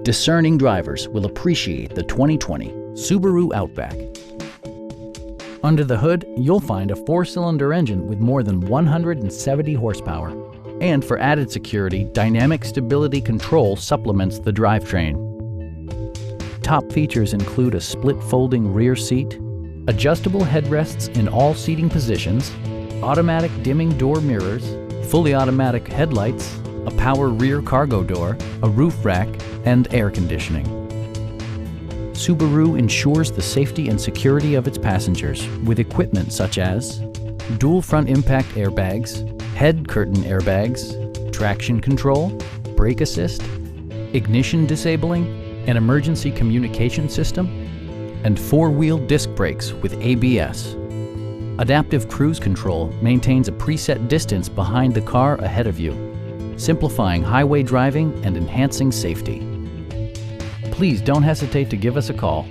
Discerning drivers will appreciate the 2020 Subaru Outback. Under the hood, you'll find a 4-cylinder engine with more than 170 horsepower. And for added security, dynamic stability control supplements the drivetrain. Top features include a split folding rear seat, adjustable headrests in all seating positions, automatic dimming door mirrors, fully automatic headlights, a power rear cargo door, a roof rack, and air conditioning. Subaru ensures the safety and security of its passengers with equipment such as dual front impact airbags, head curtain airbags, traction control, brake assist, ignition disabling, an emergency communication system, and 4-wheel disc brakes with ABS. Adaptive Cruise Control maintains a preset distance behind the car ahead of you, simplifying highway driving and enhancing safety. Please don't hesitate to give us a call.